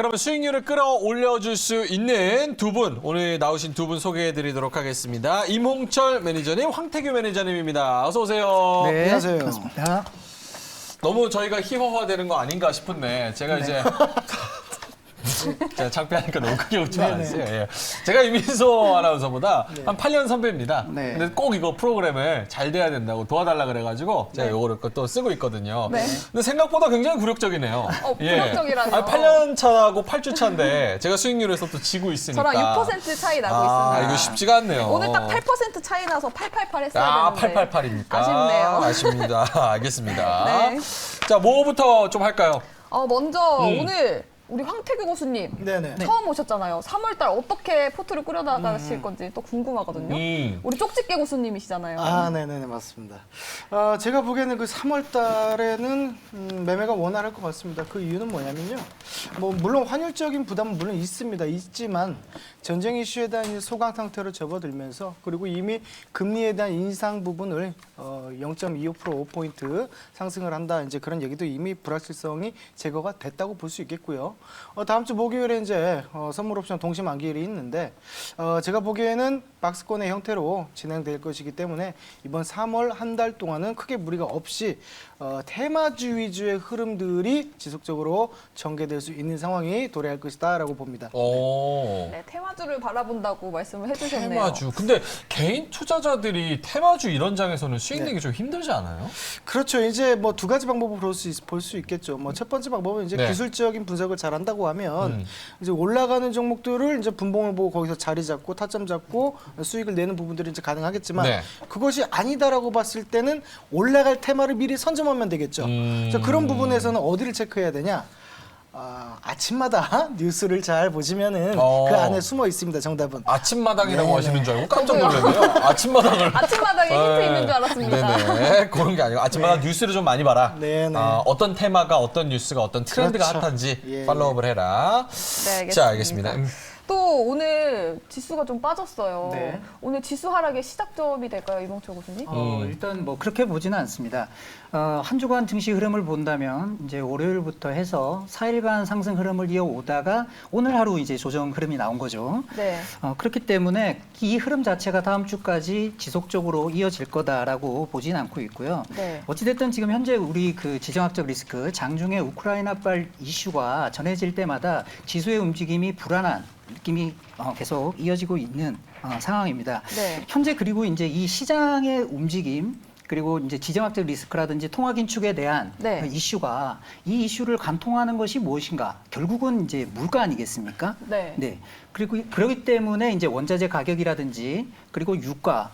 그러면 수익률을 끌어올려줄 수 있는 두 분, 오늘 나오신 두 분 소개해드리도록 하겠습니다. 임홍철 매니저님, 황태규 매니저님입니다. 어서 오세요. 네, 안녕하세요. 반갑습니다. 너무 저희가 희화화되는 거 아닌가 싶은데 제가 이제 제가 창피하니까 너무 크게 웃지 않았어요. 예. 제가 이민소 아나운서보다 한 8년 선배입니다. 네. 근데 꼭 이거 프로그램을 잘 돼야 된다고 도와달라 그래가지고 제가 요거를 또 쓰고 있거든요. 네. 근데 생각보다 굉장히 굴욕적이네요. 굴욕적이라뇨. 8년 차하고 8주 차인데 제가 수익률에서 또 지고 있으니까. 저랑 6% 차이 나고 아, 있습니다. 이거 쉽지가 않네요. 오늘 딱 8% 차이 나서 888 했어야 아, 되는데. 888입니까? 아쉽네요. 아쉽니다. 알겠습니다. 네. 자, 뭐부터 좀 할까요? 먼저 오늘 우리 황태규 교수님 네네. 처음 오셨잖아요. 3월달 어떻게 포트를 꾸려나가실 건지 또 궁금하거든요. 우리 쪽집게 교수님이시잖아요. 아, 네네네, 맞습니다. 제가 보기에는 그 3월 달에는 매매가 원활할 것 같습니다. 그 이유는 뭐냐면요. 물론 환율적인 부담은 물론 있지만 전쟁 이슈에 대한 이제 소강 상태로 접어들면서 그리고 이미 금리에 대한 인상 부분을 0.25% 5포인트 상승을 한다. 이제 그런 얘기도 이미 불확실성이 제거가 됐다고 볼 수 있겠고요. 다음 주 목요일에 이제 선물 옵션 동시 만기일이 있는데 제가 보기에는 박스권의 형태로 진행될 것이기 때문에 이번 3월 한 달 동안은 크게 무리가 없이 테마주 위주의 흐름들이 지속적으로 전개될 수 있는 상황이 도래할 것이다라고 봅니다. 오. 네, 테마주를 바라본다고 말씀을 해주셨네요. 테마주. 근데 개인 투자자들이 테마주 이런 장에서는 수익 내기 좀 힘들지 않아요? 그렇죠. 이제 뭐 두 가지 방법을 볼 수 있겠죠. 첫 번째 방법은 이제 네. 기술적인 분석을 잘한다고 하면 이제 올라가는 종목들을 이제 분봉을 보고 거기서 자리 잡고 타점 잡고 수익을 내는 부분들이 이제 가능하겠지만 네. 그것이 아니다라고 봤을 때는 올라갈 테마를 미리 선점하면 되겠죠. 자, 그런 부분에서는 어디를 체크해야 되냐? 아침마다 뉴스를 잘 보시면은 그 안에 숨어 있습니다. 정답은. 아침마당이라고 네네. 하시는 줄 알고 깜짝 놀랐네요. 아침마당을. 아침마당에 힌트 있는 줄 알았습니다. 네네. 그런 게 아니고 아침마당 뉴스를 좀 많이 봐라. 네네. 어떤 테마가 어떤 뉴스가 어떤 트렌드가 그렇죠. 핫한지 예, 팔로우업을 해라. 네, 알겠습니다. 자, 알겠습니다. 또 오늘 지수가 좀 빠졌어요. 네. 오늘 지수 하락의 시작점이 될까요, 이봉철 교수님? 일단 뭐 그렇게 보지는 않습니다. 한 주간 증시 흐름을 본다면 이제 월요일부터 해서 4일간 상승 흐름을 이어오다가 오늘 하루 이제 조정 흐름이 나온 거죠. 네. 그렇기 때문에 이 흐름 자체가 다음 주까지 지속적으로 이어질 거다라고 보진 않고 있고요. 네. 어찌됐든 지금 현재 우리 그 지정학적 리스크, 장중에 우크라이나발 이슈가 전해질 때마다 지수의 움직임이 불안한 느낌이 계속 이어지고 있는 상황입니다. 네. 현재 그리고 이제 이 시장의 움직임 그리고 이제 지정학적 리스크라든지 통화 긴축에 대한 네. 이슈가 이 이슈를 관통하는 것이 무엇인가? 결국은 이제 물가 아니겠습니까? 네. 그리고 그렇기 때문에 이제 원자재 가격이라든지 그리고 유가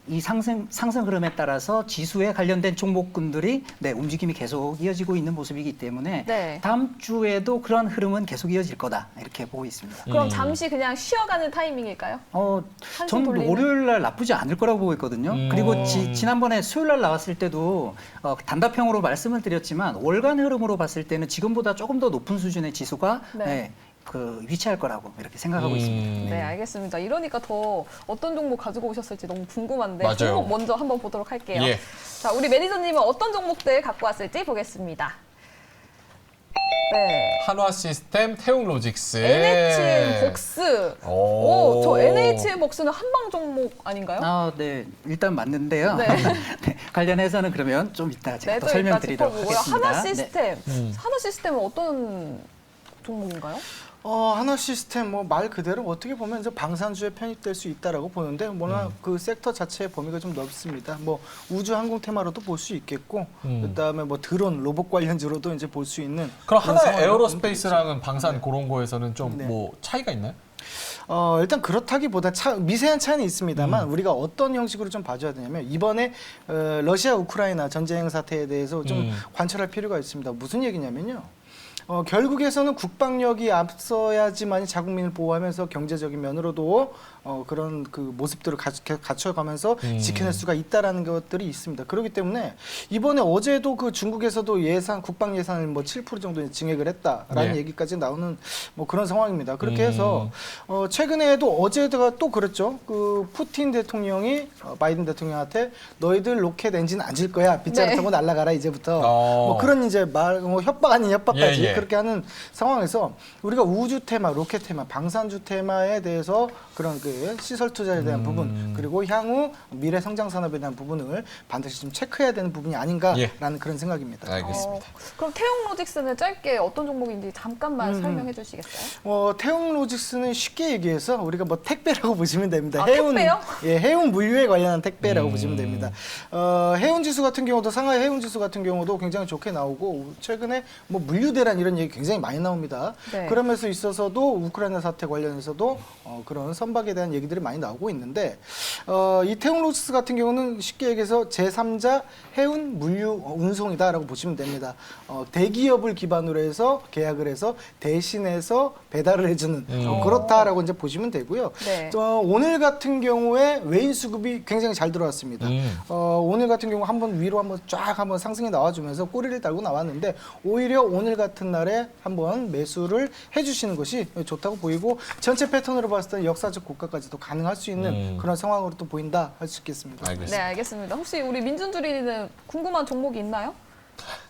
이 상승 흐름에 따라서 지수에 관련된 종목군들이 움직임이 계속 이어지고 있는 모습이기 때문에 네. 다음 주에도 그런 흐름은 계속 이어질 거다 이렇게 보고 있습니다. 그럼 잠시 그냥 쉬어가는 타이밍일까요? 한숨 저는 돌리는? 월요일 날 나쁘지 않을 거라고 보고 있거든요. 그리고 지난번에 수요일 날 나왔을 때도 단답형으로 말씀을 드렸지만 월간 흐름으로 봤을 때는 지금보다 조금 더 높은 수준의 지수가 네. 위치할 거라고 이렇게 생각하고 있습니다. 네, 알겠습니다. 이러니까 더 어떤 종목 가지고 오셨을지 너무 궁금한데 맞아요. 종목 먼저 한번 보도록 할게요. 예. 자, 우리 매니저님은 어떤 종목들 갖고 왔을지 보겠습니다. 네. 한화 시스템, 태웅 로직스. NH 복스. 오. 저 NH 복스는 한방 종목 아닌가요? 네, 일단 맞는데요. 네. 네, 관련해서는 그러면 좀 이따 제가 또 또 설명드리도록 짚어보고요. 하겠습니다. 하나 네. 시스템. 하나 시스템은 어떤 종목인가요? 하나 시스템 말 그대로 어떻게 보면 이제 방산주에 편입될 수 있다라고 보는데 워낙 그 섹터 자체의 범위가 좀 넓습니다. 우주 항공 테마로도 볼 수 있겠고 그다음에 드론 로봇 관련주로도 이제 볼 수 있는 그럼 그런 하나 상황으로 에어로스페이스랑은 방산 그런 거에서는 좀 뭐 차이가 있나요? 일단 그렇다기보다 미세한 차이는 있습니다만 우리가 어떤 형식으로 좀 봐줘야 되냐면 이번에 러시아 우크라이나 전쟁 사태에 대해서 좀 관찰할 필요가 있습니다. 무슨 얘기냐면요. 결국에서는 국방력이 앞서야지만 자국민을 보호하면서 경제적인 면으로도 그런 그 모습들을 갖춰가면서 지켜낼 수가 있다라는 것들이 있습니다. 그렇기 때문에 이번에 어제도 그 중국에서도 국방 예산을 뭐 7% 정도 증액을 했다라는 네. 얘기까지 나오는 뭐 그런 상황입니다. 그렇게 해서 최근에도 어제가 또 그랬죠. 그 푸틴 대통령이 바이든 대통령한테 너희들 로켓 엔진 안 질 거야. 빗자루 네. 타고 날아가라 이제부터. 뭐 그런 이제 협박 아닌 협박까지 예, 예. 그렇게 하는 상황에서 우리가 우주 테마, 로켓 테마, 방산주 테마에 대해서 그런 그 시설 투자에 대한 부분 그리고 향후 미래 성장 산업에 대한 부분을 반드시 좀 체크해야 되는 부분이 아닌가라는 예. 그런 생각입니다. 알겠습니다. 그럼 태용로직스는 짧게 어떤 종목인지 잠깐만 설명해 주시겠어요? 태용로직스는 쉽게 얘기해서 우리가 뭐 택배라고 보시면 됩니다. 아, 택배요? 예, 해운 물류에 관련한 택배라고 보시면 됩니다. 해운 지수 같은 경우도 상하이 해운 지수 같은 경우도 굉장히 좋게 나오고 최근에 뭐 물류 대란 이런 얘기 굉장히 많이 나옵니다. 네. 그러면서 있어서도 우크라이나 사태 관련해서도 그런 선박에 대한 얘기들이 많이 나오고 있는데 이 태용로직스 같은 경우는 쉽게 얘기해서 제3자 해운 물류 운송이다라고 보시면 됩니다. 대기업을 기반으로 해서 계약을 해서 대신해서 배달을 해주는 그렇다라고 이제 보시면 되고요. 네. 오늘 같은 경우에 외인 수급이 굉장히 잘 들어왔습니다. 오늘 같은 경우 한번 위로 한번 쫙 한번 상승이 나와주면서 꼬리를 달고 나왔는데 오히려 오늘 같은 날에 한번 매수를 해주시는 것이 좋다고 보이고 전체 패턴으로 봤을 때 역사적 고가까지도 가능할 수 있는 그런 상황으로 또 보인다 할 수 있겠습니다. 알겠습니다. 네, 알겠습니다. 혹시 우리 민준주리는 궁금한 종목이 있나요?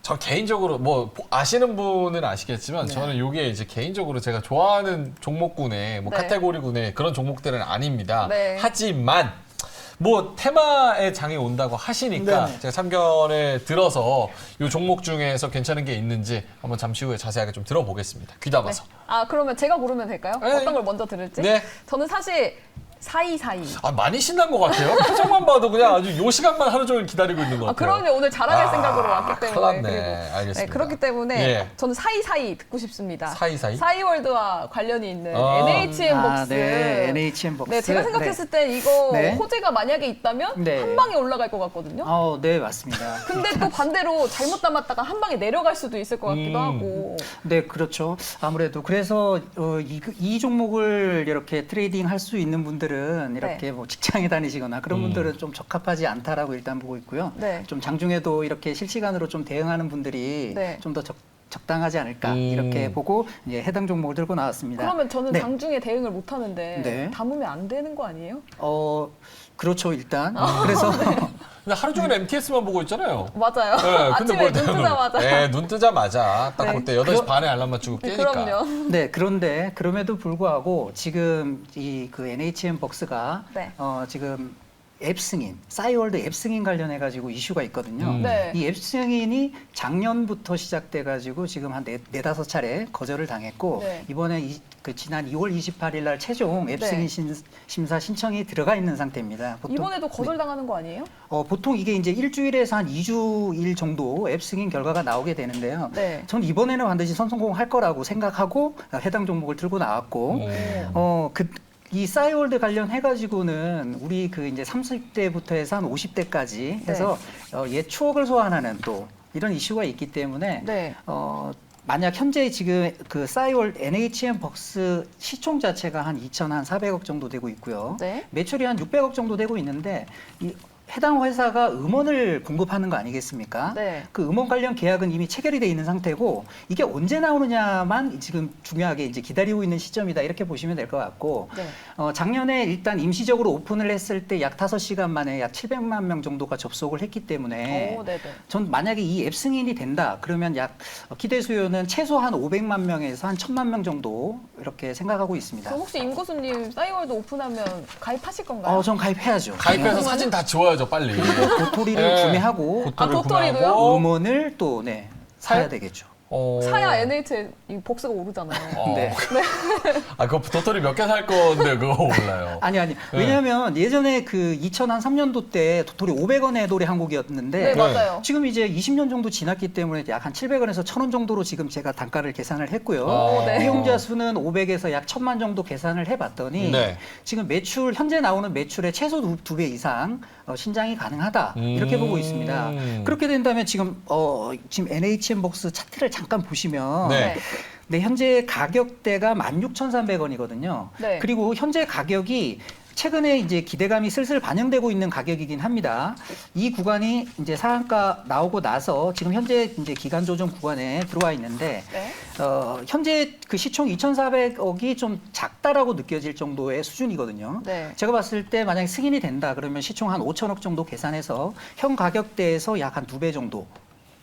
저 개인적으로 뭐 아시는 분은 아시겠지만 저는 이게 이제 개인적으로 제가 좋아하는 종목군의 뭐 네. 카테고리군의 그런 종목들은 아닙니다. 네. 하지만 뭐 테마의 장이 온다고 하시니까 네네. 제가 참견에 들어서 이 종목 중에서 괜찮은 게 있는지 한번 잠시 후에 자세하게 좀 들어보겠습니다. 귀담아서. 아, 그러면 제가 고르면 될까요? 네. 어떤 걸 먼저 들을지? 네. 저는 사실 4242. 아, 많이 신난 것 같아요. 표정만 봐도 그냥 아주 요 시간만 하루 종일 기다리고 있는 것 아, 같아요. 그러면 오늘 자랑할 아, 생각으로 왔기 때문에. 큰일 났네. 알겠습니다. 그렇기 때문에 예. 저는 4242 듣고 싶습니다. 4242? 사이월드와 관련이 있는 아. NHN복스. 네, NHN복스. 네, 제가 생각했을 때 이거 네. 호재가 만약에 있다면 네. 한 방에 올라갈 것 같거든요. 네, 맞습니다. 근데 또 반대로 잘못 담았다가 한 방에 내려갈 수도 있을 것 같기도 하고. 네, 그렇죠. 아무래도 그래서 이 종목을 이렇게 트레이딩 할 수 있는 분들은 이렇게 뭐 직장에 다니시거나 그런 분들은 좀 적합하지 않다라고 일단 보고 있고요. 네. 좀 장중에도 이렇게 실시간으로 좀 대응하는 분들이 네. 좀 더 적당하지 않을까 이렇게 보고 이제 해당 종목을 들고 나왔습니다. 그러면 저는 네. 장중에 대응을 못 하는데 네. 담으면 안 되는 거 아니에요? 그렇죠, 일단. 그래서 근데 하루 종일 MTS만 보고 있잖아요. 맞아요. 네, 근데 아침에 뭘 눈 대응을- 뜨자마자. 네, 눈 뜨자마자 딱 네. 그때 8시 반에 알람 맞추고 깨니까. 그럼요. 네, 그런데 그럼에도 불구하고 지금 이 그 NHN 복스가 네. 지금 앱 승인, 싸이월드 앱 승인 관련해 가지고 이슈가 있거든요. 네. 이 앱 승인이 작년부터 시작돼 가지고 지금 한 네다섯 차례 거절을 당했고 네. 이번에 지난 2월 28일 날 최종 앱 네. 승인 심사 신청이 들어가 있는 상태입니다. 이번에도 거절당하는 거 아니에요? 보통 이게 이제 일주일에서 한 2주일 정도 앱 승인 결과가 나오게 되는데요. 네. 전 이번에는 반드시 선성공할 거라고 생각하고 해당 종목을 들고 나왔고, 이 싸이월드 관련해가지고는 우리 그 이제 30대부터 해서 한 50대까지 해서 옛 추억을 소환하는 또 이런 이슈가 있기 때문에 네. 만약 현재 지금 그 싸이월드 NHN 벅스 시총 자체가 한 2,400억 정도 되고 있고요. 네. 매출이 한 600억 정도 되고 있는데 이 해당 회사가 음원을 공급하는 거 아니겠습니까? 네. 그 음원 관련 계약은 이미 체결이 돼 있는 상태고 이게 언제 나오느냐만 지금 중요하게 이제 기다리고 있는 시점이다 이렇게 보시면 될 것 같고 네. 작년에 일단 임시적으로 오픈을 했을 때 약 5시간 만에 약 700만 명 정도가 접속을 했기 때문에 오, 네네. 전 만약에 이 앱 승인이 된다 그러면 약 기대 수요는 최소한 500만 명에서 한 1,000만 명 정도 이렇게 생각하고 있습니다. 그럼 혹시 임 교수님 싸이월드 오픈하면 가입하실 건가요? 전 가입해야죠. 가입해서 사진 다 지워야죠, 빨리. 도토리를 네. 구매하고 도토리를 도토리도요? 구매하고. 음원을 또 사야 되겠죠. 사야 NHN 이 복스가 오르잖아요. 네. 그거 도토리 몇 개 살 건데 그거 몰라요. 아니. 왜냐하면 예전에 그 2003년도 때 도토리 500원의 노래 한 곡이었는데 네, 맞아요. 지금 이제 20년 정도 지났기 때문에 약 한 700원에서 1,000원 정도로 지금 제가 단가를 계산을 했고요. 네. 이용자 수는 500에서 약 1,000만 정도 계산을 해봤더니 네. 지금 현재 나오는 매출의 최소 2배 이상 신장이 가능하다 이렇게 보고 있습니다. 그렇게 된다면 지금 NHN 복스 차트를 잠깐 보시면 네. 네, 현재 가격대가 16,300원이거든요. 네. 그리고 현재 가격이 최근에 이제 기대감이 슬슬 반영되고 있는 가격이긴 합니다. 이 구간이 이제 상한가 나오고 나서 지금 현재 이제 기간 조정 구간에 들어와 있는데 네. 현재 그 시총 2,400억이 좀 작다라고 느껴질 정도의 수준이거든요. 네. 제가 봤을 때 만약에 승인이 된다 그러면 시총 한 5천억 정도 계산해서 현 가격대에서 약 한 2배 정도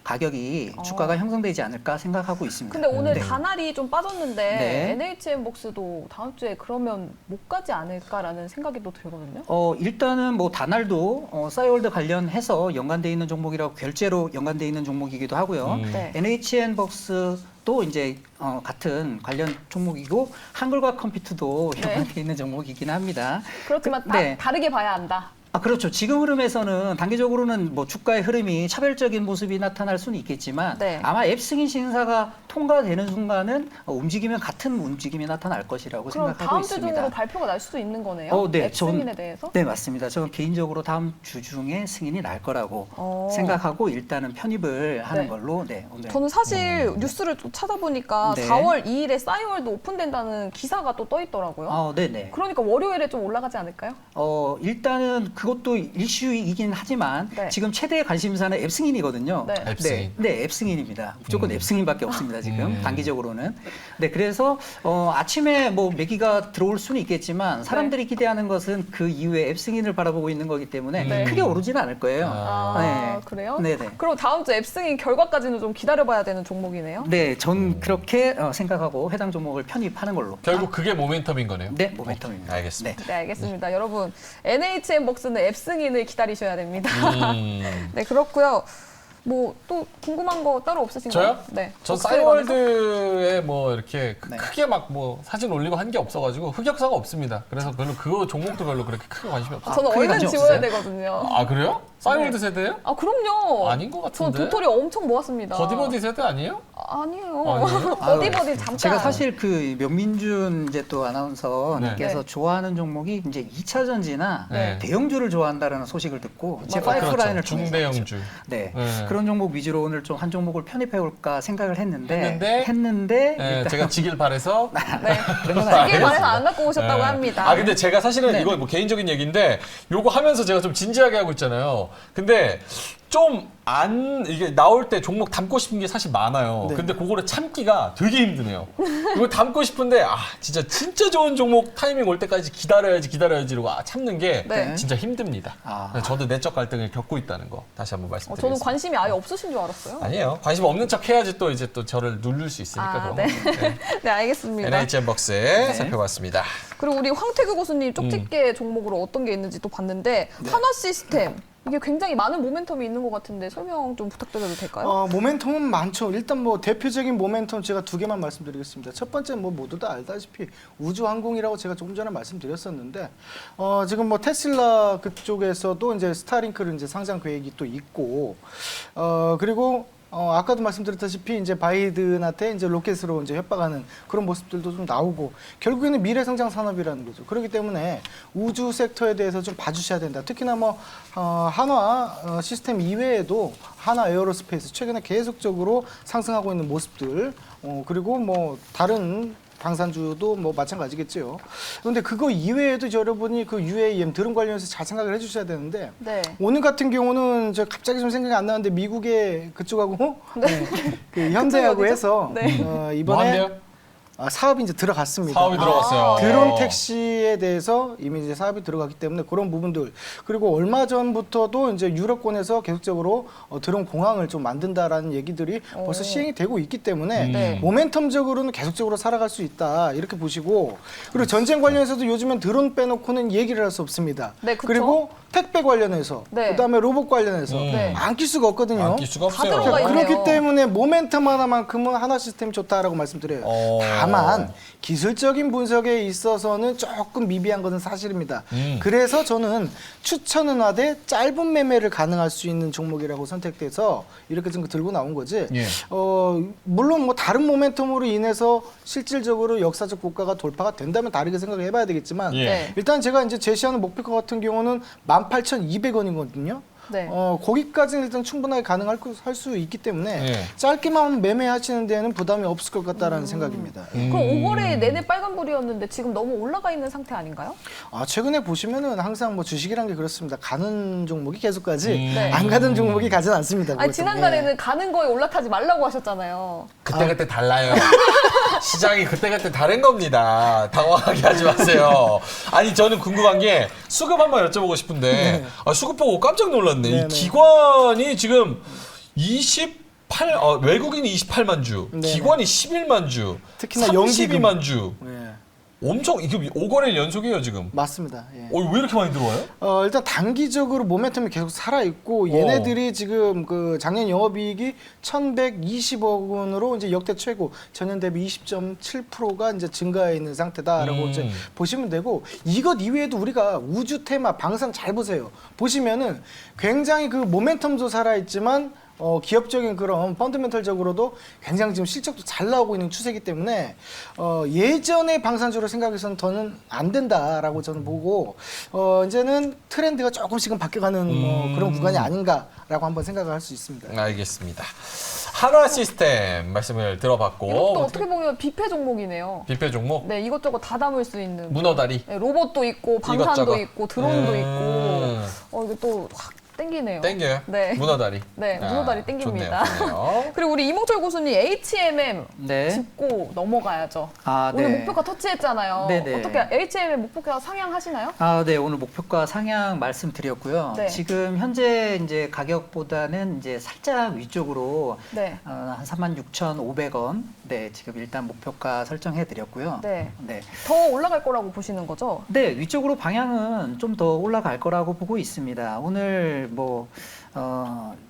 가격이 주가가 형성되지 않을까 생각하고 있습니다. 근데 오늘 네. 다날이 좀 빠졌는데 네. NHN복스도 다음 주에 그러면 못 가지 않을까라는 생각이 또 들거든요. 일단은 뭐 다날도 싸이월드 관련해서 연관돼 있는 종목이라고 결제로 연관돼 있는 종목이기도 하고요. 네. NHN복스도 이제 같은 관련 종목이고 한글과 컴퓨터도 네. 연관돼 있는 종목이긴 합니다. 그렇지만 네. 다르게 봐야 한다. 그렇죠. 지금 흐름에서는 단기적으로는 뭐 주가의 흐름이 차별적인 모습이 나타날 수는 있겠지만 네. 아마 앱 승인 심사가 통과되는 순간은 움직이면 같은 움직임이 나타날 것이라고 그럼 생각하고 다음 주 있습니다. 중으로 발표가 날 수도 있는 거네요. 네, 앱 승인에 대해서. 네, 맞습니다. 저는 개인적으로 다음 주 중에 승인이 날 거라고 생각하고 일단은 편입을 하는 네. 걸로 오늘. 저는 사실 뉴스를 좀 찾아보니까 네. 4월 2일에 싸이월드 오픈된다는 기사가 또 떠 있더라고요. 네네. 그러니까 월요일에 좀 올라가지 않을까요? 일단은 그것도 이슈이긴 하지만 네. 지금 최대 관심사는 앱 승인이거든요. 네. 앱 승인. 네, 앱 승인입니다. 무조건 앱 승인밖에 없습니다, 지금. 단기적으로는. 네, 그래서 아침에 뭐 매기가 들어올 수는 있겠지만 사람들이 기대하는 것은 그 이후에 앱 승인을 바라보고 있는 거기 때문에 네. 크게 오르지는 않을 거예요. 네. 그래요? 네네. 그럼 다음 주 앱 승인 결과까지는 좀 기다려봐야 되는 종목이네요. 네, 전 그렇게 생각하고 해당 종목을 편입하는 걸로. 결국 그게 모멘텀인 거네요. 네, 모멘텀입니다. 알겠습니다. 네, 알겠습니다. 여러분, NHN복스는 앱 승인을 기다리셔야 됩니다. 음. 네, 그렇고요. 뭐 또 궁금한 거 따로 없으신가요? 저요? 네. 저 복수에 관해서? 싸이월드에 뭐 이렇게 네. 크게 막 뭐 사진 올리고 한 게 없어가지고 흑역사가 없습니다. 그래서 별로 그거 종목도 별로 그렇게 크게 관심이 없어요. 저는 크게 얼른 관심 지워야 없으세요? 되거든요. 아 그래요? 싸이월드 네. 세대예요? 아, 그럼요. 아닌 것 저는 같은데? 도토리 엄청 모았습니다. 버디버디 세대 아니에요? 아니에요. 아니에요? 버디버디 잠깐. 제가 사실 그 명민준 이제 또 아나운서님께서 네. 좋아하는 종목이 이제 2차 전지나 네. 대형주를 좋아한다라는 소식을 듣고 제 맞아요. 파이프라인을 통해서 중대형주. 네. 네. 그런 종목 위주로 오늘 좀 한 종목을 편입해 볼까 생각을 했는데 네, 일단 제가 지길 바래서 네. 그런 건 이게 아니에요. 말해서 안 갖고 오셨다고 네. 합니다. 아 근데 제가 사실은 네. 이거 뭐 개인적인 얘기인데 요거 하면서 제가 좀 진지하게 하고 있잖아요. 근데 좀 이게 나올 때 종목 담고 싶은 게 사실 많아요. 네. 근데 그거를 참기가 되게 힘드네요. 이거 담고 싶은데 진짜 좋은 종목 타이밍 올 때까지 기다려야지 이러고 참는 게 네. 진짜 힘듭니다. 저도 내적 갈등을 겪고 있다는 거 다시 한번 말씀드리겠습니다. 저는 관심이 아예 없으신 줄 알았어요. 아니에요. 관심 없는 척 해야지 또 이제 또 저를 누를 수 있으니까 그런 네. 거. 네. 네, 알겠습니다. NHN복스 살펴봤습니다. 그리고 우리 황태규 교수님 쪽집게 종목으로 어떤 게 있는지 또 봤는데 한화 시스템 이게 굉장히 많은 모멘텀이 있는 것 같은데 설명 좀 부탁드려도 될까요? 모멘텀은 많죠. 일단 뭐 대표적인 모멘텀 제가 두 개만 말씀드리겠습니다. 첫 번째 뭐 모두 다 알다시피 우주항공이라고 제가 조금 전에 말씀드렸었는데 지금 뭐 테슬라 그쪽에서도 이제 스타링크를 이제 상장 계획이 또 있고 그리고 아까도 말씀드렸다시피 이제 바이든한테 이제 로켓으로 이제 협박하는 그런 모습들도 좀 나오고 결국에는 미래 성장 산업이라는 거죠. 그렇기 때문에 우주 섹터에 대해서 좀 봐주셔야 된다. 특히나 뭐 한화 시스템 이외에도 한화 에어로스페이스 최근에 계속적으로 상승하고 있는 모습들 그리고 뭐 다른 방산주도 뭐 마찬가지겠죠. 그런데 그거 이외에도 여러분이 그 UAM 드론 관련해서 잘 생각을 해주셔야 되는데 네. 오늘 같은 경우는 저 갑자기 좀 생각이 안 나는데 미국의 그쪽하고 그 현대하고 어디죠? 해서 네. 이번에 뭐 한대요? 사업이 이제 들어갔습니다. 사업이 들어갔어요. 드론 택시에 대해서 이미 이제 사업이 들어갔기 때문에 그런 부분들 그리고 얼마 전부터도 이제 유럽권에서 계속적으로 드론 공항을 좀 만든다라는 얘기들이 벌써 시행이 되고 있기 때문에 네. 모멘텀적으로는 계속적으로 살아갈 수 있다 이렇게 보시고 그리고 전쟁 관련해서도 요즘엔 드론 빼놓고는 얘기를 할 수 없습니다. 네, 그쵸? 그리고 택배 관련해서 네. 그다음에 로봇 관련해서 네. 안 낄 수가 없거든요. 안낄 수가 다 없어요. 들어가 있네요. 그렇기 때문에 모멘텀 하나만큼은 한화 시스템이 좋다라고 말씀드려요. 다만 기술적인 분석에 있어서는 조금 미비한 것은 사실입니다. 그래서 저는 추천은 하되 짧은 매매를 가능할 수 있는 종목이라고 선택돼서 이렇게 좀 들고 나온 거지. 예. 물론 뭐 다른 모멘텀으로 인해서 실질적으로 역사적 고가가 돌파가 된다면 다르게 생각을 해봐야 되겠지만 예. 네. 일단 제가 이제 제시하는 목표 같은 경우는 18,200원이거든요. 네. 거기까지는 일단 충분하게 할 수 있기 때문에 네. 짧게만 매매하시는 데는 부담이 없을 것 같다라는 생각입니다. 그럼 5거래 내내 빨간불이었는데 지금 너무 올라가 있는 상태 아닌가요? 최근에 보시면은 항상 뭐 주식이란 게 그렇습니다. 가는 종목이 계속 가지 네. 안 가는 종목이 가진 않습니다. 아니 그것도. 지난달에는 예. 가는 거에 올라타지 말라고 하셨잖아요. 그때그때 달라요. 시장이 그때그때 다른 겁니다. 당황하게 하지 마세요. 아니 저는 궁금한 게 수급 한번 여쭤보고 싶은데 수급 보고 깜짝 놀랐네. 이 네네. 기관이 지금 28, 외국인이 28만 주, 네네. 기관이 11만 주, 특히나 32만 주. 예. 엄청 이게 5거래 연속이에요 지금. 맞습니다. 예. 왜 이렇게 많이 들어와요? 일단 단기적으로 모멘텀이 계속 살아있고 얘네들이 지금 그 작년 영업이익이 1,120억 원으로 이제 역대 최고 전년 대비 20.7%가 이제 증가해 있는 상태다라고 이제 보시면 되고 이것 이외에도 우리가 우주 테마 방산 잘 보세요. 보시면은 굉장히 그 모멘텀도 살아있지만 기업적인 그런 펀더멘털적으로도 굉장히 지금 실적도 잘 나오고 있는 추세이기 때문에 예전의 방산주로 생각해서는 더는 안 된다라고 저는 보고 이제는 트렌드가 조금씩은 바뀌어가는 뭐 그런 구간이 아닌가라고 한번 생각을 할 수 있습니다. 알겠습니다. 한화 시스템 말씀을 들어봤고 이것도 어떻게 보면 뷔페 종목이네요. 뷔페 종목 네, 이것저것 다 담을 수 있는. 문어다리. 네, 로봇도 있고 방산도 이것저것. 있고 드론도 있고. 이게 또 확 땡기네요. 땡겨요. 네. 문어다리. 네, 문어다리 땡깁니다. 좋네요. 좋네요. 그리고 우리 이몽철 교수님 HMM 네. 짚고 넘어가야죠. 아, 오늘 네. 목표가 터치했잖아요. 네네. 어떻게 HMM 목표가 상향하시나요? 네, 오늘 목표가 상향 말씀드렸고요. 네. 지금 현재 이제 가격보다는 이제 살짝 위쪽으로 네. 한 36,500원. 네, 지금 일단 목표가 설정해 드렸고요. 네. 네. 더 올라갈 거라고 보시는 거죠? 네, 위쪽으로 방향은 좀 더 올라갈 거라고 보고 있습니다. 오늘 뭐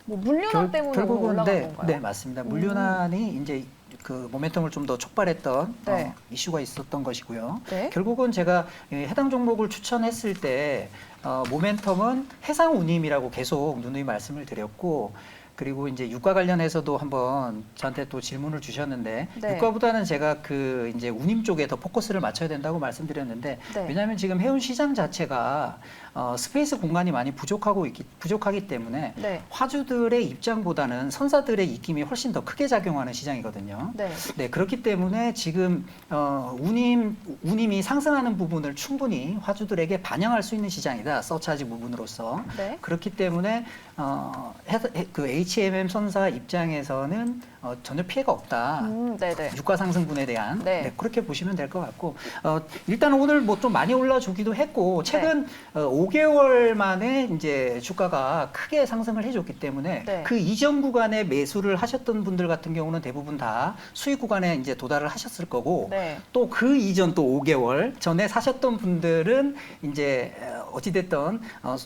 물류난 때문에 오늘 올라간 건가요? 네, 맞습니다. 물류난이 이제 그 모멘텀을 좀 더 촉발했던 네. 이슈가 있었던 것이고요. 네. 결국은 제가 해당 종목을 추천했을 때 모멘텀은 해상운임이라고 계속 누누이 말씀을 드렸고 그리고 이제 유가 관련해서도 한번 저한테 또 질문을 주셨는데 네. 유가보다는 제가 그 이제 운임 쪽에 더 포커스를 맞춰야 된다고 말씀드렸는데 네. 왜냐하면 지금 해운 시장 자체가 스페이스 공간이 많이 부족하기 때문에 네. 화주들의 입장보다는 선사들의 입김이 훨씬 더 크게 작용하는 시장이거든요. 네. 네, 그렇기 때문에 지금 운임이 상승하는 부분을 충분히 화주들에게 반영할 수 있는 시장이다. 서차지 부분으로서. 네. 그렇기 때문에 그 HMM 선사 입장에서는 전혀 피해가 없다. 네네. 유가 상승분에 대한 네. 네, 그렇게 보시면 될 것 같고 일단 오늘 뭐 좀 많이 올라주기도 했고 최근 5개월 만에 이제 주가가 크게 상승을 해줬기 때문에 네. 그 이전 구간에 매수를 하셨던 분들 같은 경우는 대부분 다 수익 구간에 이제 도달을 하셨을 거고 네. 또 그 이전 또 5개월 전에 사셨던 분들은 이제 어찌됐든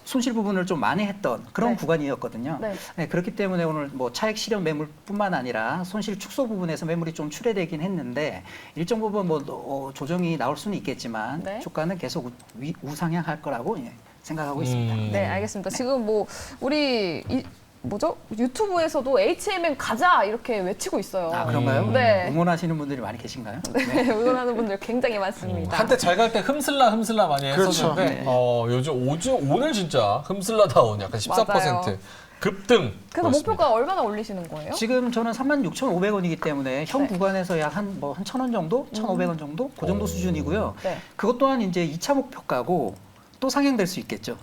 손실 부분을 좀 많이 했던 그런 네. 구간이었거든요. 네. 네, 그렇기 때문에 오늘 뭐 차익 실현 매물뿐만 아니라 손실 축소 부분에서 매물이 좀 출회되긴 했는데 일정 부분 뭐 조정이 나올 수는 있겠지만 네. 주가는 계속 우상향할 거라고 생각하고 있습니다. 네, 알겠습니다. 지금 뭐 우리 유튜브에서도 HMM 가자 이렇게 외치고 있어요. 아, 그런가요? 네. 응원하시는 분들이 많이 계신가요? 네, 응원하는 분들 굉장히 많습니다. 한때 잘 갈 때 흠슬라 많이 그렇죠. 했었는데 네. 오늘 진짜 흠슬라다운 약간 14% 맞아요. 급등. 그래서 보였습니다. 목표가 얼마나 올리시는 거예요? 지금 저는 36,500원이기 때문에 현 네. 구간에서 약 한 1,000원 정도, 1,500원 정도 그 정도 수준이고요. 네. 그것 또한 이제 2차 목표가고 또 상향될 수 있겠죠.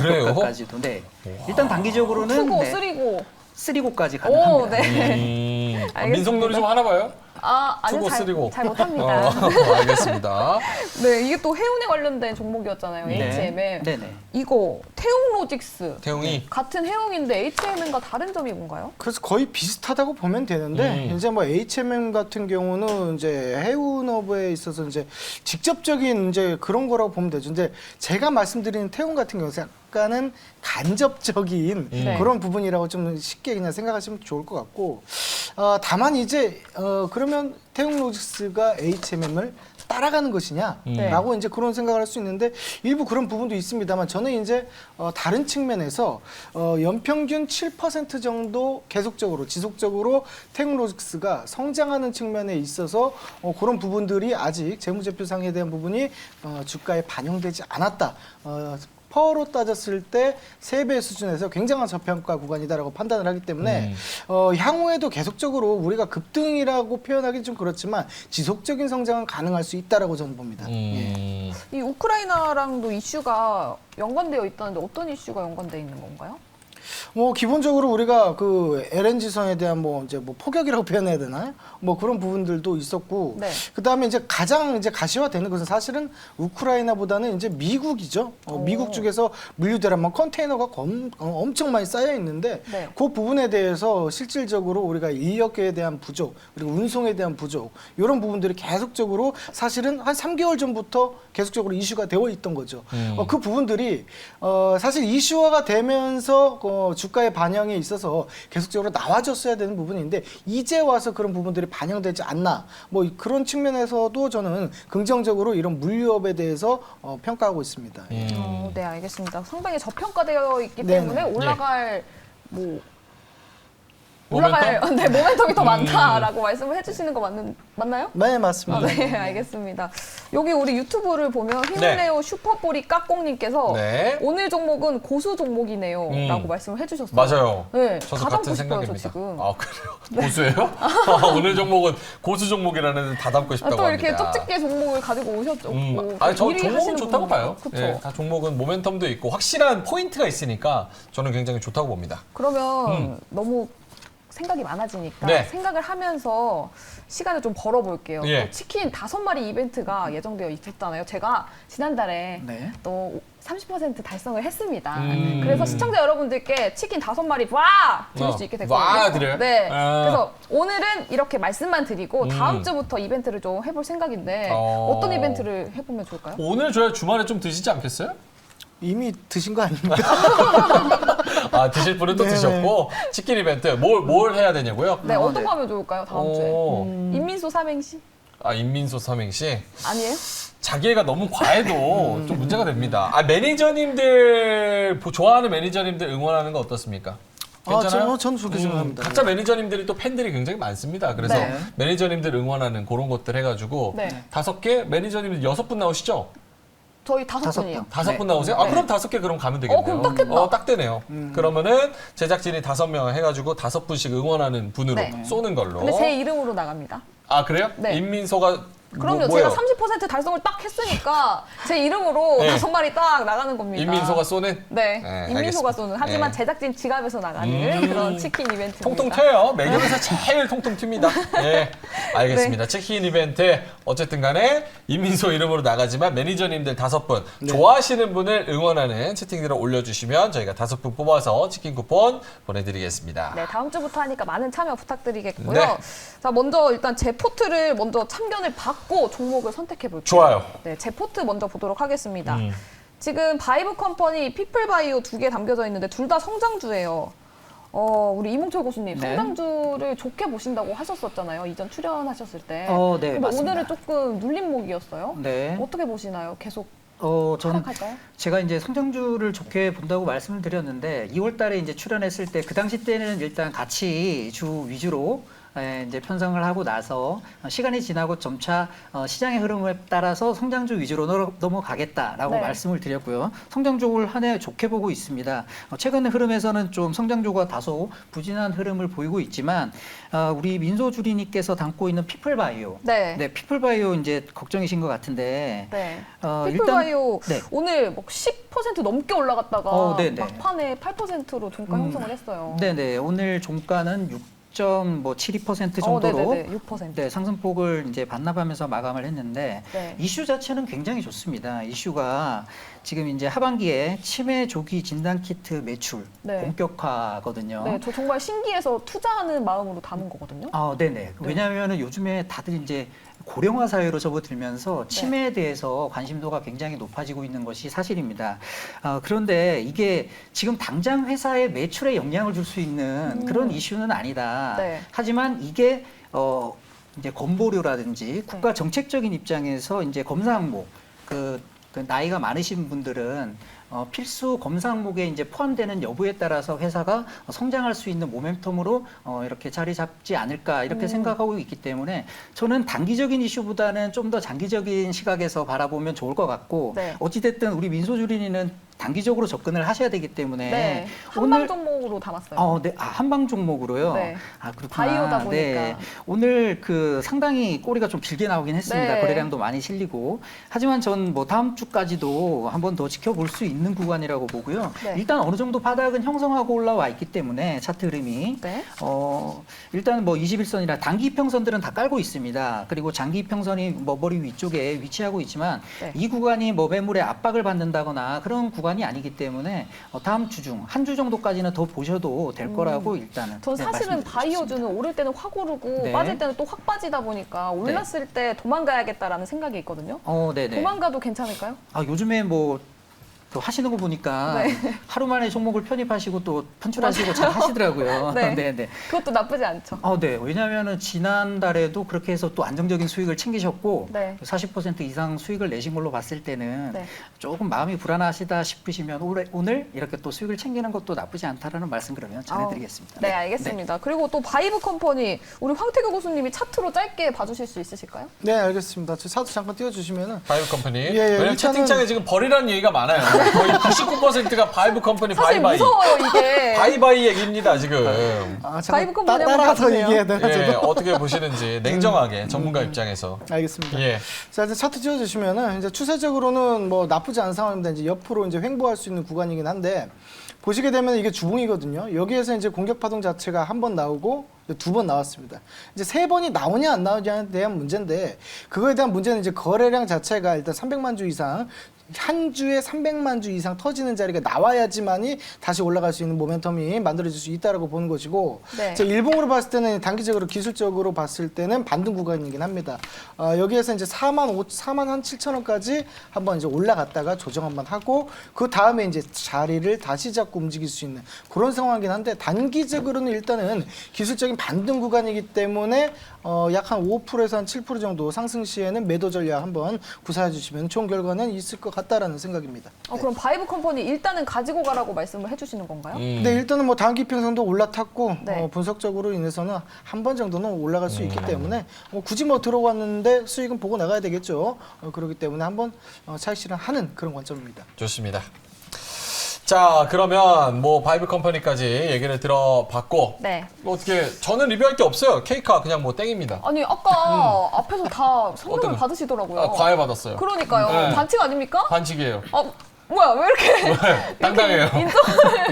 그래요? 4,500원까지도. 네. 일단 단기적으로는 투고, 네, 쓰리고. 3고까지 오, 가능합니다. 네. 알겠습니다. 민속놀이 좀 하나 봐요? 아니요, 투고, 쓰리고. 잘 못합니다. 알겠습니다. 네, 이게 또 해운에 관련된 종목이었잖아요, HMM. 네네. 이거 태웅로직스. 태웅이 같은 해웅인데 HMM과 다른 점이 뭔가요? 그래서 거의 비슷하다고 보면 되는데 이제 뭐 HMM 같은 경우는 이제 해운업에 있어서 이제 직접적인 이제 그런 거라고 보면 되죠. 이제 제가 말씀드리는 태운 같은 경우 약간은 간접적인 네. 그런 부분이라고 좀 쉽게 그냥 생각하시면 좋을 것 같고 다만 이제 그러면 태웅로직스가 HMM을 따라가는 것이냐라고 이제 그런 생각을 할 수 있는데 일부 그런 부분도 있습니다만 저는 이제 다른 측면에서 연평균 7% 정도 계속적으로 지속적으로 태웅로직스가 성장하는 측면에 있어서 그런 부분들이 아직 재무제표상에 대한 부분이 주가에 반영되지 않았다. 퍼로 따졌을 때 3배 수준에서 굉장한 저평가 구간이다라고 판단을 하기 때문에 향후에도 계속적으로 우리가 급등이라고 표현하기는 좀 그렇지만 지속적인 성장은 가능할 수 있다라고 저는 봅니다. 예. 이 우크라이나랑도 이슈가 연관되어 있다는데 어떤 이슈가 연관되어 있는 건가요? 뭐 기본적으로 우리가 그 LNG선에 대한 뭐 이제 뭐 포격이라고 표현해야 되나요? 뭐 그런 부분들도 있었고, 네. 그다음에 이제 가장 이제 가시화되는 것은 사실은 우크라이나보다는 이제 미국이죠. 미국 쪽에서 물류대란 뭐 컨테이너가 엄청 많이 쌓여 있는데 네. 그 부분에 대해서 실질적으로 우리가 인력에 대한 부족 그리고 운송에 대한 부족 이런 부분들이 계속적으로 사실은 한 3개월 전부터 계속적으로 이슈가 되어 있던 거죠. 그 부분들이 사실 이슈화가 되면서 주가의 반영에 있어서 계속적으로 나와줬어야 되는 부분인데 이제 와서 그런 부분들이 반영되지 않나 뭐 그런 측면에서도 저는 긍정적으로 이런 물류업에 대해서 평가하고 있습니다. 예. 네, 알겠습니다. 상당히 저평가되어 있기 네네. 때문에 올라갈 뭐 모멘텀? 네, 모멘텀이 더 많다라고 말씀을 해주시는 거 맞나요? 네, 맞습니다. 네, 알겠습니다. 여기 우리 유튜브를 보면 히말레오 슈퍼보리 까꽁님께서 네. 오늘 종목은 고수 종목이네요 라고 말씀을 해주셨어요. 맞아요. 네, 저도 다 같은 담고 싶어요, 저 생각입니다. 지금. 아, 그래요? 고수예요? 오늘 종목은 고수 종목이라는 다 담고 싶다고 또 이렇게 합니다. 쪽집게 종목을 가지고 오셨죠. 아니, 저 종목은 좋다고 봐요. 그렇죠. 예, 다 종목은 모멘텀도 있고 확실한 포인트가 있으니까 저는 굉장히 좋다고 봅니다. 그러면 너무 생각이 많아지니까 네. 생각을 하면서 시간을 좀 벌어볼게요. 예. 또 치킨 5마리 이벤트가 예정되어 있었잖아요. 제가 지난달에 네. 또 30% 달성을 했습니다. 그래서 시청자 여러분들께 치킨 5마리 와! 드릴 수 있게 됐거든요. 와, 드려요? 네. 아. 그래서 오늘은 이렇게 말씀만 드리고 다음 주부터 이벤트를 좀 해볼 생각인데 어떤 이벤트를 해보면 좋을까요? 오늘 줘야 주말에 좀 드시지 않겠어요? 이미 드신 거 아닙니까? 아, 드실 분은 또 네네. 드셨고 치킨 이벤트 뭘 해야 되냐고요? 네, 어떤 거 하면 좋을까요? 다음 주에. 오. 인민소 삼행시? 아, 인민소 삼행시. 아니에요? 자기애가 너무 과해도 좀 문제가 됩니다. 아, 매니저님들 좋아하는 매니저님들 응원하는 거 어떻습니까? 괜찮아요? 저는 그렇게 생각합니다. 각자 매니저님들이 또 팬들이 굉장히 많습니다. 그래서 네. 매니저님들 응원하는 그런 것들 해가지고 네. 5개 매니저님들 6분 나오시죠? 저희 5분이요. 분. 5분 네. 나오세요? 아, 네. 그럼 5개 그럼 가면 되겠네요. 그럼 딱 됐다. 딱 되네요. 그러면은 제작진이 5명 해가지고 5분씩 응원하는 분으로 네. 쏘는 걸로. 근데 제 이름으로 나갑니다. 아, 그래요? 네. 인민소가 그럼요. 뭐예요? 제가 30% 달성을 딱 했으니까 제 이름으로 네. 5마리 딱 나가는 겁니다. 인민소가 쏘는? 네. 네, 인민소가 알겠습니다. 쏘는. 하지만 네. 제작진 지갑에서 나가는 그런 치킨 이벤트입니다. 통통 튀어요. 매점에서 제일 통통 튑니다. 예, 알겠습니다. 치킨 이벤트 어쨌든 간에 인민소 이름으로 나가지만 매니저님들 5분 좋아하시는 분을 응원하는 채팅들을 올려주시면 저희가 5분 뽑아서 치킨 쿠폰 보내드리겠습니다. 네, 다음 주부터 하니까 많은 참여 부탁드리겠고요. 네. 자, 먼저 일단 제 포트를 먼저 참견을 받고 종목을 선택해 볼게요. 좋아요. 네, 제 포트 먼저 보도록 하겠습니다. 지금 바이브 컴퍼니, 피플바이오 2개 담겨져 있는데 둘 다 성장주예요. 우리 이몽철 교수님, 네. 성장주를 좋게 보신다고 하셨었잖아요. 이전 출연하셨을 때. 네, 근데 맞습니다. 오늘은 조금 눌림목이었어요. 네. 어떻게 보시나요? 계속 저는 하락할까요? 제가 이제 성장주를 좋게 본다고 말씀을 드렸는데 2월 달에 이제 출연했을 때 그 당시 때는 일단 같이 주 위주로 이제 편성을 하고 나서 시간이 지나고 점차 시장의 흐름에 따라서 성장주 위주로 넘어가겠다라고 네. 말씀을 드렸고요. 성장주를 한 해 좋게 보고 있습니다. 최근의 흐름에서는 좀 성장주가 다소 부진한 흐름을 보이고 있지만 우리 민소주리님께서 담고 있는 피플바이오. 네. 네, 피플바이오 이제 걱정이신 것 같은데. 네. 일단 피플바이오 네. 오늘 뭐 10% 넘게 올라갔다가 네네. 막판에 8%로 종가 형성을 했어요. 네네. 오늘 종가는 6.72% 정도로 네네네. 6%. 네, 상승폭을 이제 반납하면서 마감을 했는데 네. 이슈 자체는 굉장히 좋습니다. 이슈가 지금 이제 하반기에 치매 조기 진단 키트 매출 네. 본격화거든요. 네, 저 정말 신기해서 투자하는 마음으로 담은 거거든요. 네네. 왜냐하면 요즘에 다들 이제 고령화 사회로 접어들면서 치매에 대해서 관심도가 굉장히 높아지고 있는 것이 사실입니다. 그런데 이게 지금 당장 회사의 매출에 영향을 줄 수 있는 그런 이슈는 아니다. 네. 하지만 이게 이제 건보료라든지 국가 정책적인 입장에서 이제 검사 항목 그 나이가 많으신 분들은 필수 검사 항목에 이제 포함되는 여부에 따라서 회사가 성장할 수 있는 모멘텀으로 이렇게 자리 잡지 않을까 이렇게 생각하고 있기 때문에 저는 단기적인 이슈보다는 좀 더 장기적인 시각에서 바라보면 좋을 것 같고 네. 어찌됐든 우리 민소주린이는 단기적으로 접근을 하셔야 되기 때문에 네. 한방 종목으로 담았어요. 네, 한방 종목으로요. 네. 그렇구나. 바이오다 보니까. 네. 오늘 그 상당히 꼬리가 좀 길게 나오긴 했습니다. 네. 거래량도 많이 실리고. 하지만 전 뭐 다음 주까지도 한 번 더 지켜볼 수 있는 구간이라고 보고요. 네. 일단 어느 정도 바닥은 형성하고 올라와 있기 때문에 차트 흐름이 네. 일단 뭐 21선이나 단기 이평선들은 다 깔고 있습니다. 그리고 장기 이평선이 뭐 머리 위쪽에 위치하고 있지만 네. 이 구간이 뭐 매물에 압박을 받는다거나 그런 구간이 아니기 때문에 다음 주 중 한 주 정도까지는 더 보셔도 될 거라고 일단은. 전 사실은 말씀드리고 바이오주는 오를 때는 확 오르고 네. 빠질 때는 또 확 빠지다 보니까 올랐을 때 도망가야겠다라는 생각이 있거든요. 네네. 도망가도 괜찮을까요? 요즘에 뭐 또 하시는 거 보니까 네. 하루 만에 종목을 편입하시고 또 편출하시고 잘 하시더라고요. 네. 네. 그것도 나쁘지 않죠. 네. 왜냐하면은 지난달에도 그렇게 해서 또 안정적인 수익을 챙기셨고 네. 40% 이상 수익을 내신 걸로 봤을 때는 네. 조금 마음이 불안하시다 싶으시면 오늘 이렇게 또 수익을 챙기는 것도 나쁘지 않다라는 말씀 그러면 전해드리겠습니다. 네, 알겠습니다. 그리고 또 바이브 컴퍼니 우리 황태규 교수님이 차트로 짧게 봐주실 수 있으실까요? 네, 알겠습니다. 저 차트 잠깐 띄워주시면은 바이브 컴퍼니. 예, 왜냐면 일단은- 채팅창에 지금 버리라는 얘기가 많아요. 거의 99%가 바이브 컴퍼니 사실 바이바이. 무서워요, 이게. 바이바이 얘기입니다, 지금. 잠깐 바이브 컴퍼니 한번 따라서 봐주세요. 얘기해야 되나 예, 저도? 어떻게 보시는지 냉정하게 전문가 입장에서. 알겠습니다. 예. 자, 이제 차트 띄워주시면은 이제 추세적으로는 뭐 나쁘지 않은 상황입니다. 이제 옆으로 이제 횡보할 수 있는 구간이긴 한데 보시게 되면 이게 주봉이거든요. 여기에서 이제 공격 파동 자체가 한 번 나오고 두 번 나왔습니다. 이제 세 번이 나오냐 안 나오냐에 대한 문제인데 그거에 대한 문제는 이제 거래량 자체가 일단 300만 주 이상 한 주에 300만 주 이상 터지는 자리가 나와야지만이 다시 올라갈 수 있는 모멘텀이 만들어질 수 있다라고 보는 것이고 네. 자, 일봉으로 봤을 때는 단기적으로 기술적으로 봤을 때는 반등 구간이긴 합니다. 여기에서 이제 4만 한 7천 원까지 한번 이제 올라갔다가 조정 한번 하고 그 다음에 이제 자리를 다시 잡고 움직일 수 있는 그런 상황이긴 한데 단기적으로는 일단은 기술적인 반등 구간이기 때문에 약 한 5%에서 한 7% 정도 상승 시에는 매도 전략 한번 구사해 주시면 좋은 결과는 있을 것 같다라는 생각입니다. 그럼 바이브 컴퍼니 일단은 가지고 가라고 말씀을 해주시는 건가요? 네, 일단은 뭐 단기 평선도 올라탔고 네. 분석적으로 인해서는 한 번 정도는 올라갈 수 있기 때문에 굳이 뭐 들어왔는데 수익은 보고 나가야 되겠죠. 그렇기 때문에 한번 차익 실현하는 그런 관점입니다. 좋습니다. 자, 그러면 뭐 바이브 컴퍼니까지 얘기를 들어봤고 네. 뭐 어떻게 저는 리뷰할 게 없어요. 케이크가 그냥 뭐 땡입니다. 아니 아까 앞에서 다 선물을 어떤 거? 받으시더라고요. 과외 받았어요. 그러니까요. 네. 반칙 아닙니까? 반칙이에요. 뭐야 왜 이렇게 당당해요.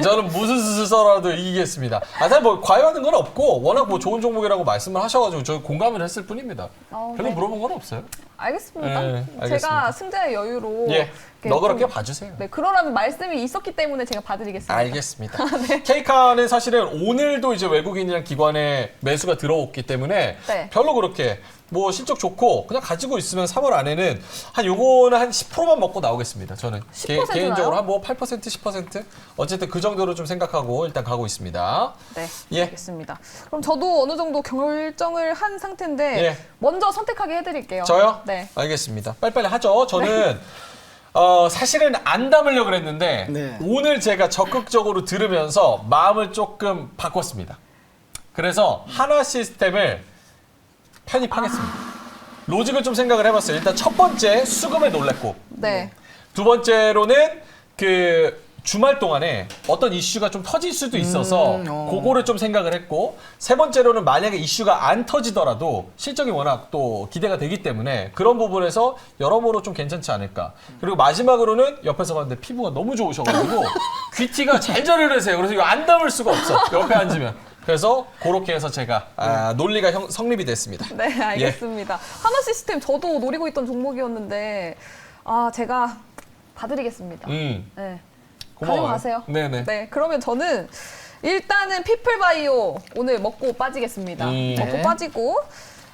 저는 무슨 수술 써라도 이기겠습니다. 사실 뭐 과외하는 건 없고 워낙 뭐 좋은 종목이라고 말씀을 하셔가지고 저 공감을 했을 뿐입니다. 별로 네. 물어본 건 없어요. 알겠습니다. 네, 알겠습니다. 제가 승자의 여유로 예, 이렇게 너그럽게 좀- 봐주세요. 네, 그러라는 말씀이 있었기 때문에 제가 봐드리겠습니다. 알겠습니다. 케이카는 사실은 오늘도 이제 외국인이랑 기관의 매수가 들어왔기 때문에 네. 별로 그렇게 뭐 실적 좋고 그냥 가지고 있으면 3월 안에는 한 요거는 한 10%만 먹고 나오겠습니다. 저는 10% 개인적으로 나요? 한 뭐 8% 10% 어쨌든 그 정도로 좀 생각하고 일단 가고 있습니다. 네, 예. 알겠습니다. 그럼 저도 어느 정도 결정을 한 상태인데 예. 먼저 선택하게 해드릴게요. 저요? 네. 알겠습니다. 빨리빨리 하죠. 저는 사실은 안 담으려고 그랬는데 네. 오늘 제가 적극적으로 들으면서 마음을 조금 바꿨습니다. 그래서 하나 시스템을 편입하겠습니다. 로직을 좀 생각을 해봤어요. 일단 첫 번째 수급에 놀랬고 네. 두 번째로는 그 주말 동안에 어떤 이슈가 좀 터질 수도 있어서 그거를 좀 생각을 했고 세 번째로는 만약에 이슈가 안 터지더라도 실적이 워낙 또 기대가 되기 때문에 그런 부분에서 여러모로 좀 괜찮지 않을까. 그리고 마지막으로는 옆에서 봤는데 피부가 너무 좋으셔가지고 귀티가 잘 자르르세요. 그래서 이거 안 담을 수가 없어. 옆에 앉으면. 그래서 그렇게 해서 제가 논리가 성립이 됐습니다. 네, 알겠습니다. 하나 시스템 저도 노리고 있던 종목이었는데 제가 봐드리겠습니다. 고마워요. 네. 가지고 가세요. 네네. 네, 그러면 저는 일단은 피플바이오 오늘 먹고 빠지겠습니다. 네. 먹고 빠지고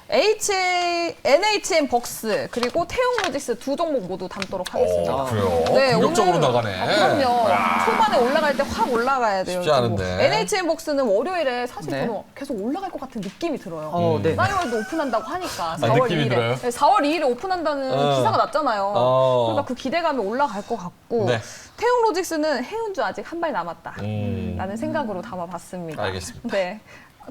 NHN 벅스 그리고 태용 로직스 두 종목 모두 담도록 하겠습니다. 그래요. 네, 공격적으로 오늘- 나가네. 그럼요. 초반에 올라갈 때 확 올라가야 돼요. 쉽지 않은데. NHN 벅스는 월요일에 사실 네. 저는 계속 올라갈 것 같은 느낌이 들어요. 네. 싸이월드 오픈한다고 하니까 4월 느낌이 2일에 들어요? 네, 4월 2일에 오픈한다는 기사가 났잖아요. 그러니까 그 기대감이 올라갈 것 같고 네. 태용 로직스는 해운주 아직 한 발 남았다. 음. 라는 생각으로 담아봤습니다. 알겠습니다. 네.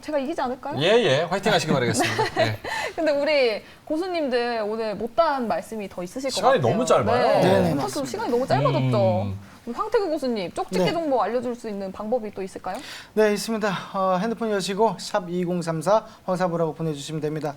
제가 이기지 않을까요? 예, 화이팅 하시기 바라겠습니다. 예. 근데 우리 고수님들 오늘 못다한 말씀이 더 있으실 것 시간이 같아요. 너무 짧아요. 네, 네, 맞습니다. 시간이 너무 짧아졌죠. 음. 우리 황태규 고수님, 쪽집게 네. 정보 알려줄 수 있는 방법이 또 있을까요? 네, 있습니다. 핸드폰 여시고 샵 2034 황사부라고 보내주시면 됩니다.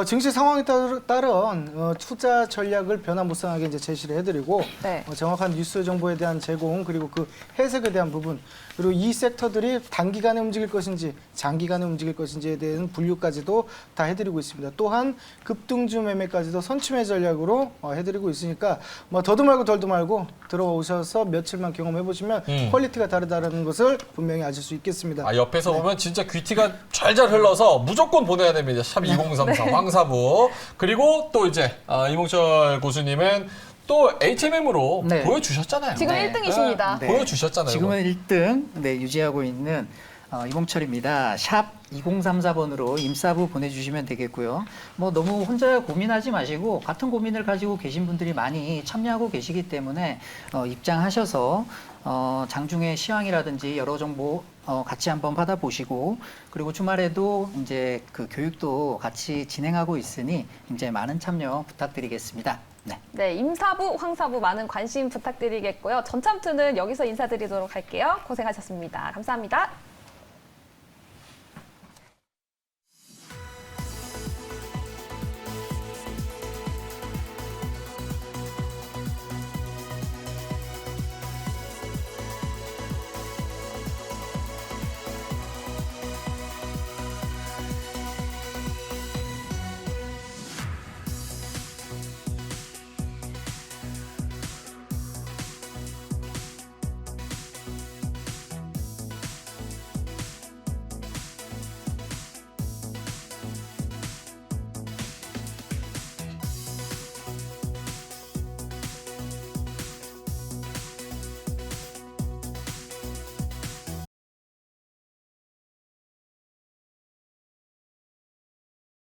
증시 상황에 따른 투자 전략을 변화무쌍하게 이제 제시를 해드리고 네. 정확한 뉴스 정보에 대한 제공 그리고 그 해석에 대한 부분 그리고 이 섹터들이 단기간에 움직일 것인지 장기간에 움직일 것인지에 대한 분류까지도 다 해드리고 있습니다. 또한 급등주 매매까지도 선취매 전략으로 해드리고 있으니까 뭐 더도 말고 덜도 말고 들어오셔서 며칠만 경험해 보시면 퀄리티가 다르다는 것을 분명히 아실 수 있겠습니다. 아, 옆에서 보면 진짜 귀티가 잘잘 흘러서 무조건 보내야 됩니다. 샵 2034 황사부. 그리고 또 이제 이몽철 고수님은 또 HMM으로 네. 보여주셨잖아요. 지금 1등이십니다. 네. 보여주셨잖아요. 지금은 1등 유지하고 있는 이봉철입니다. 샵 2034번으로 임사부 보내주시면 되겠고요. 뭐 너무 혼자 고민하지 마시고 같은 고민을 가지고 계신 분들이 많이 참여하고 계시기 때문에 입장하셔서 장중에 시황이라든지 여러 정보 같이 한번 받아보시고 그리고 주말에도 이제 그 교육도 같이 진행하고 있으니 이제 많은 참여 부탁드리겠습니다. 네. 네, 임사부, 황사부 많은 관심 부탁드리겠고요. 전참투는 여기서 인사드리도록 할게요. 고생하셨습니다. 감사합니다.